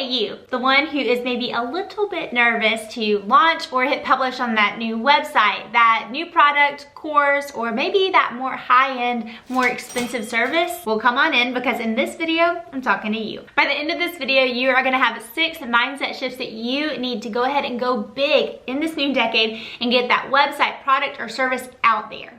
you, the one who is maybe a little bit nervous to launch or hit publish on that new website, that new product, course, or maybe that more high-end, more expensive service. Well, come on in, because in this video, I'm talking to you. By the end of this video, you are gonna have 6 mindset shifts that you need to go ahead and go big in this new decade and get that website, product, or service out there.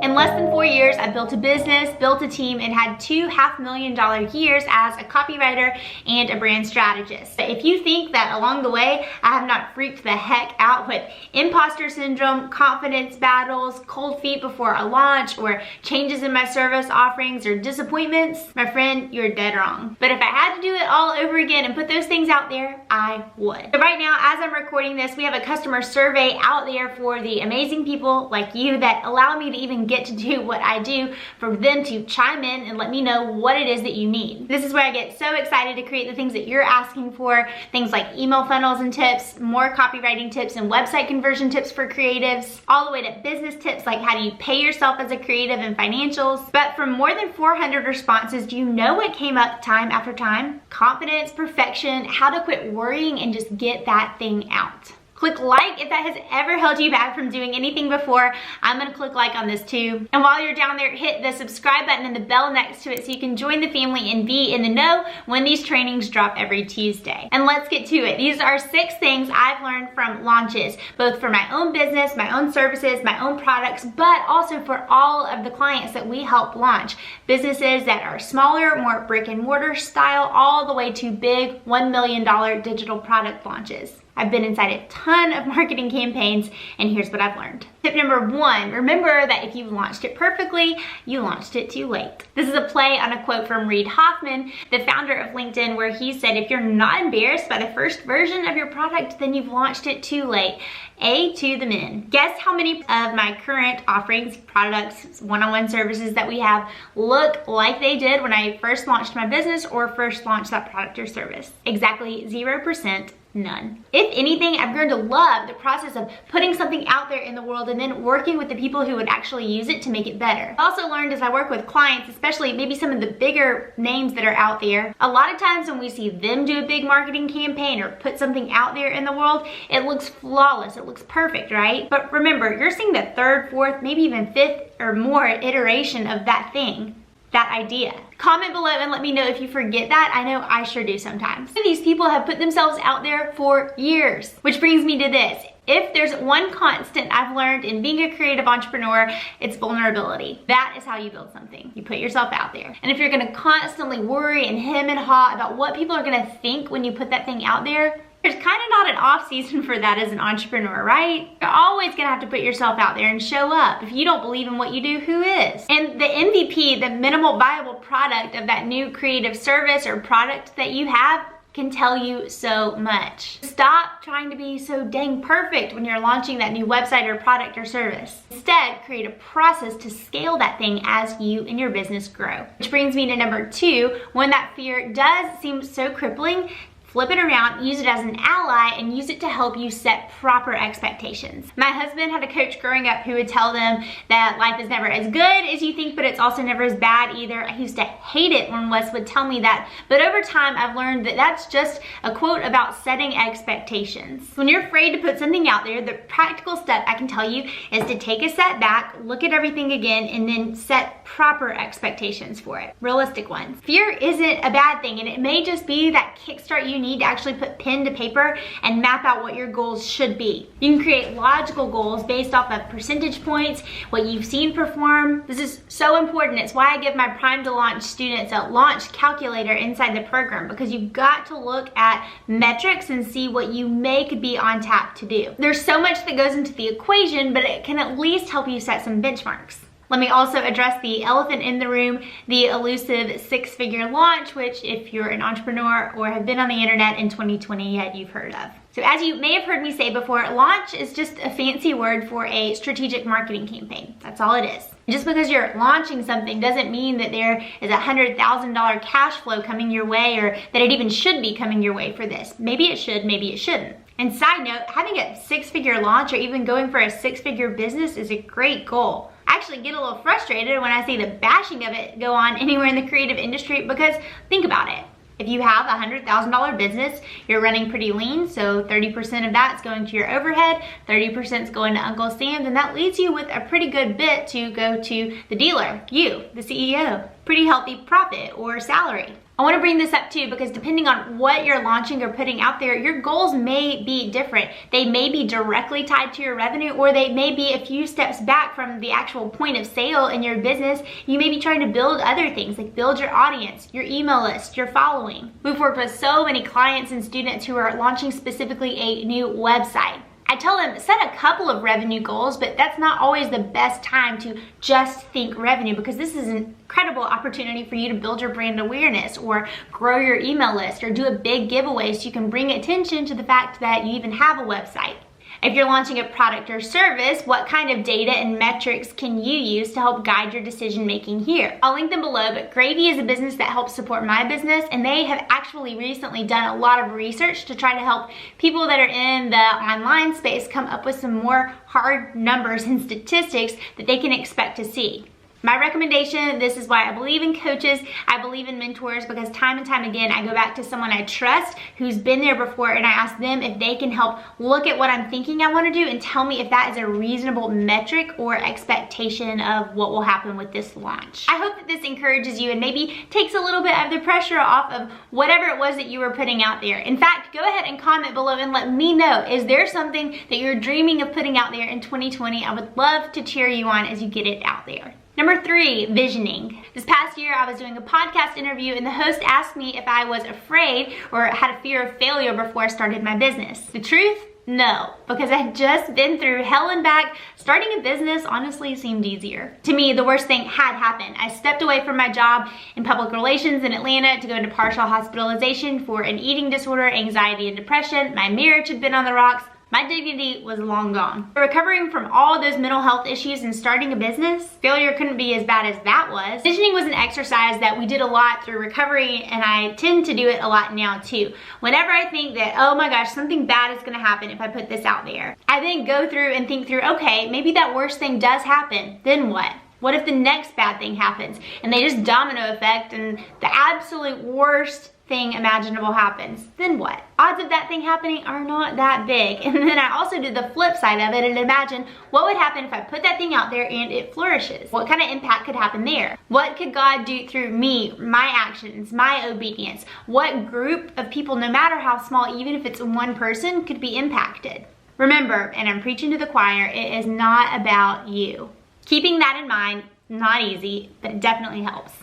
In less than 4 years, I built a business, built a team, and had 2 $500,000 years as a copywriter and a brand strategist. If you think that along the way, I have not freaked the heck out with imposter syndrome, confidence battles, cold feet before a launch, or changes in my service offerings or disappointments, my friend, you're dead wrong. But if I had to do it all over again and put those things out there, I would. So right now, as I'm recording this, we have a customer survey out there for the amazing people like you that allow me to even get to do what I do, for them to chime in and let me know what it is that you need. This is where I get so excited to create the things that you're asking for, things like email funnels and tips, more copywriting tips and website conversion tips for creatives, all the way to business tips like how do you pay yourself as a creative and financials. But from more than 400 responses, do you know what came up time after time? Confidence, perfection, how to quit worrying and just get that thing out. Click like if that has ever held you back from doing anything before. I'm gonna click like on this too. And while you're down there, hit the subscribe button and the bell next to it so you can join the family and be in the know when these trainings drop every Tuesday. And let's get to it. These are 6 things I've learned from launches, both for my own business, my own services, my own products, but also for all of the clients that we help launch. Businesses that are smaller, more brick and mortar style, all the way to big $1 million digital product launches. I've been inside a ton of marketing campaigns, and here's what I've learned. Tip number 1, remember that if you've launched it perfectly, you launched it too late. This is a play on a quote from Reid Hoffman, the founder of LinkedIn, where he said, if you're not embarrassed by the first version of your product, then you've launched it too late. A to the men. Guess how many of my current offerings, products, one-on-one services that we have look like they did when I first launched my business or first launched that product or service? Exactly 0%. None. If anything, I've grown to love the process of putting something out there in the world and then working with the people who would actually use it to make it better. I also learned as I work with clients, especially maybe some of the bigger names that are out there, a lot of times when we see them do a big marketing campaign or put something out there in the world, it looks flawless, it looks perfect, right? But remember, you're seeing the 3rd, 4th, maybe even 5th or more iteration of that thing, that idea. Comment below and let me know if you forget that. I know I sure do sometimes. These people have put themselves out there for years, which brings me to this. If there's one constant I've learned in being a creative entrepreneur, it's vulnerability. That is how you build something. You put yourself out there. And if you're gonna constantly worry and hem and haw about what people are gonna think when you put that thing out there, there's kind of not an off season for that as an entrepreneur, right? You're always gonna have to put yourself out there and show up. If you don't believe in what you do, who is? And the MVP, the minimal viable product of that new creative service or product that you have, can tell you so much. Stop trying to be so dang perfect when you're launching that new website or product or service. Instead, create a process to scale that thing as you and your business grow. Which brings me to number 2, when that fear does seem so crippling, flip it around, use it as an ally, and use it to help you set proper expectations. My husband had a coach growing up who would tell them that life is never as good as you think, but it's also never as bad either. I used to hate it when Wes would tell me that, but over time I've learned that that's just a quote about setting expectations. When you're afraid to put something out there, the practical step I can tell you is to take a step back, look at everything again, and then set proper expectations for it, realistic ones. Fear isn't a bad thing, and it may just be that kickstart you need to actually put pen to paper and map out what your goals should be. You can create logical goals based off of percentage points, what you've seen perform. This is so important. It's why I give my Prime to Launch students a launch calculator inside the program, because you've got to look at metrics and see what you could be on tap to do. There's so much that goes into the equation, but it can at least help you set some benchmarks. Let me also address the elephant in the room, the elusive 6-figure launch, which if you're an entrepreneur or have been on the internet in 2020 yet, you've heard of. So as you may have heard me say before, launch is just a fancy word for a strategic marketing campaign. That's all it is. Just because you're launching something doesn't mean that there is $100,000 cash flow coming your way, or that it even should be coming your way for this. Maybe it should, maybe it shouldn't. And side note, having a 6-figure launch or even going for a 6-figure business is a great goal. I actually get a little frustrated when I see the bashing of it go on anywhere in the creative industry, because think about it. If you have a $100,000 business, you're running pretty lean, so 30% of that's going to your overhead, 30% is going to Uncle Sam's, and that leaves you with a pretty good bit to go to the dealer, you, the CEO. Pretty healthy profit or salary. I want to bring this up too, because depending on what you're launching or putting out there, your goals may be different. They may be directly tied to your revenue, or they may be a few steps back from the actual point of sale in your business. You may be trying to build other things, like build your audience, your email list, your following. We've worked with so many clients and students who are launching specifically a new website. I tell them, set a couple of revenue goals, but that's not always the best time to just think revenue, because this is an incredible opportunity for you to build your brand awareness or grow your email list or do a big giveaway so you can bring attention to the fact that you even have a website. If you're launching a product or service, what kind of data and metrics can you use to help guide your decision making here? I'll link them below, but Gravy is a business that helps support my business, and they have actually recently done a lot of research to try to help people that are in the online space come up with some more hard numbers and statistics that they can expect to see. My recommendation, this is why I believe in coaches, I believe in mentors, because time and time again, I go back to someone I trust who's been there before, and I ask them if they can help look at what I'm thinking I want to do and tell me if that is a reasonable metric or expectation of what will happen with this launch. I hope that this encourages you and maybe takes a little bit of the pressure off of whatever it was that you were putting out there. In fact, go ahead and comment below and let me know, is there something that you're dreaming of putting out there in 2020? I would love to cheer you on as you get it out there. Number 3, visioning. This past year, I was doing a podcast interview and the host asked me if I was afraid or had a fear of failure before I started my business. The truth? No, because I had just been through hell and back. Starting a business honestly seemed easier. To me, the worst thing had happened. I stepped away from my job in public relations in Atlanta to go into partial hospitalization for an eating disorder, anxiety, and depression. My marriage had been on the rocks. My dignity was long gone. Recovering from all those mental health issues and starting a business, failure couldn't be as bad as that was. Visioning was an exercise that we did a lot through recovery, and I tend to do it a lot now too. Whenever I think that, oh my gosh, something bad is gonna happen if I put this out there, I then go through and think through, okay, maybe that worst thing does happen, then what? What if the next bad thing happens? And they just domino effect and the absolute worst thing imaginable happens, then what? Odds of that thing happening are not that big. And then I also do the flip side of it and imagine what would happen if I put that thing out there and it flourishes. What kind of impact could happen there? What could God do through me, my actions, my obedience? What group of people, no matter how small, even if it's one person, could be impacted? Remember, and I'm preaching to the choir, it is not about you. Keeping that in mind, not easy, but it definitely helps.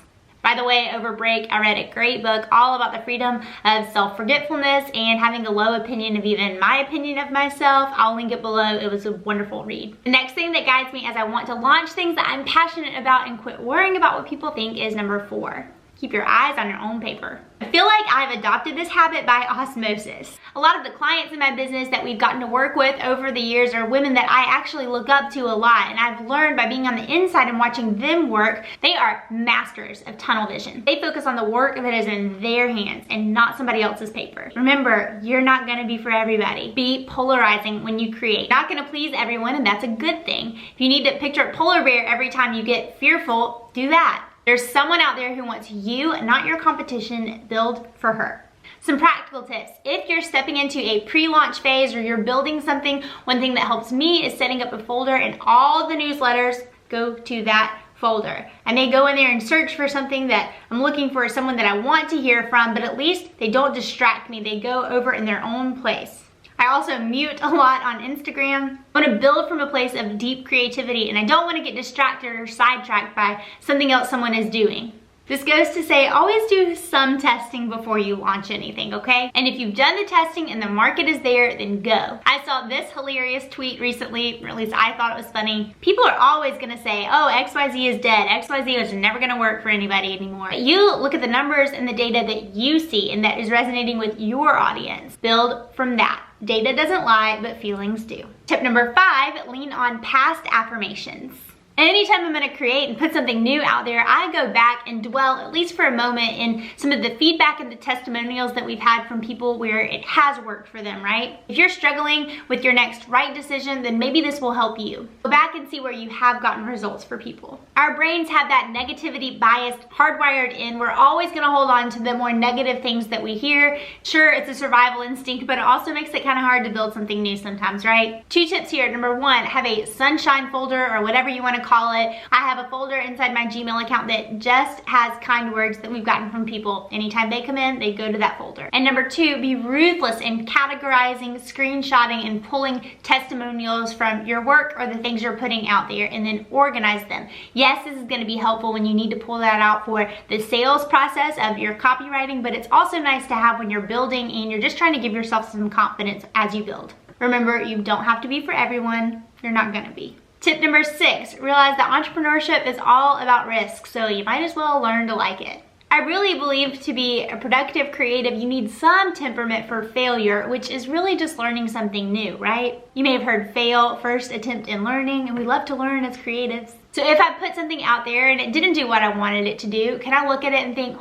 By the way, over break, I read a great book all about the freedom of self-forgetfulness and having a low opinion of even my opinion of myself. I'll link it below. It was a wonderful read. The next thing that guides me as I want to launch things that I'm passionate about and quit worrying about what people think is number 4. Keep your eyes on your own paper. I feel like I've adopted this habit by osmosis. A lot of the clients in my business that we've gotten to work with over the years are women that I actually look up to a lot, and I've learned by being on the inside and watching them work, they are masters of tunnel vision. They focus on the work that is in their hands and not somebody else's paper. Remember, you're not gonna be for everybody. Be polarizing when you create. Not gonna please everyone, and that's a good thing. If you need to picture a polar bear every time you get fearful, do that. There's someone out there who wants you, not your competition. Build for her. Some practical tips. If you're stepping into a pre-launch phase or you're building something, one thing that helps me is setting up a folder, and all the newsletters go to that folder. I may go in there and search for something that I'm looking for, someone that I want to hear from, but at least they don't distract me. They go over in their own place. I also mute a lot on Instagram. I want to build from a place of deep creativity, and I don't want to get distracted or sidetracked by something else someone is doing. This goes to say, always do some testing before you launch anything, okay? And if you've done the testing and the market is there, then go. I saw this hilarious tweet recently, or at least I thought it was funny. People are always gonna say, oh, XYZ is dead. XYZ is never gonna work for anybody anymore. But you look at the numbers and the data that you see and that is resonating with your audience. Build from that. Data doesn't lie, but feelings do. Tip number 5, lean on past affirmations. Anytime I'm gonna create and put something new out there, I go back and dwell, at least for a moment, in some of the feedback and the testimonials that we've had from people where it has worked for them, right? If you're struggling with your next right decision, then maybe this will help you. Go back and see where you have gotten results for people. Our brains have that negativity bias hardwired in. We're always gonna hold on to the more negative things that we hear. Sure, it's a survival instinct, but it also makes it kind of hard to build something new sometimes, right? 2 tips here. Number 1, have a sunshine folder or whatever you want to call it. I have a folder inside my Gmail account that just has kind words that we've gotten from people. Anytime they come in, they go to that folder. And number 2, be ruthless in categorizing, screenshotting, and pulling testimonials from your work or the things you're putting out there, and then organize them. Yes, this is going to be helpful when you need to pull that out for the sales process of your copywriting, but it's also nice to have when you're building and you're just trying to give yourself some confidence as you build. Remember, you don't have to be for everyone. You're not going to be. Tip number 6, realize that entrepreneurship is all about risk, so you might as well learn to like it. I really believe to be a productive creative, you need some temperament for failure, which is really just learning something new, right? You may have heard fail, first attempt in learning, and we love to learn as creatives. So if I put something out there and it didn't do what I wanted it to do, can I look at it and think,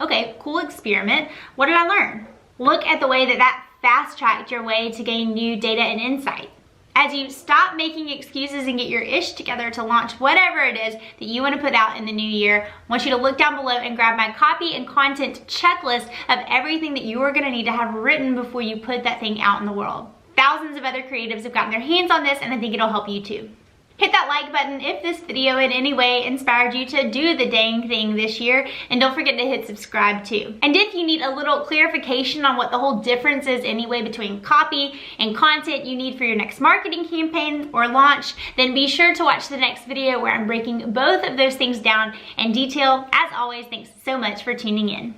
okay, cool experiment. What did I learn? Look at the way that fast-tracked your way to gain new data and insight. As you stop making excuses and get your ish together to launch whatever it is that you want to put out in the new year, I want you to look down below and grab my copy and content checklist of everything that you are going to need to have written before you put that thing out in the world. Thousands of other creatives have gotten their hands on this, and I think it'll help you too. Hit that like button if this video in any way inspired you to do the dang thing this year, and don't forget to hit subscribe too. And if you need a little clarification on what the whole difference is anyway between copy and content you need for your next marketing campaign or launch, then be sure to watch the next video where I'm breaking both of those things down in detail. As always, thanks so much for tuning in.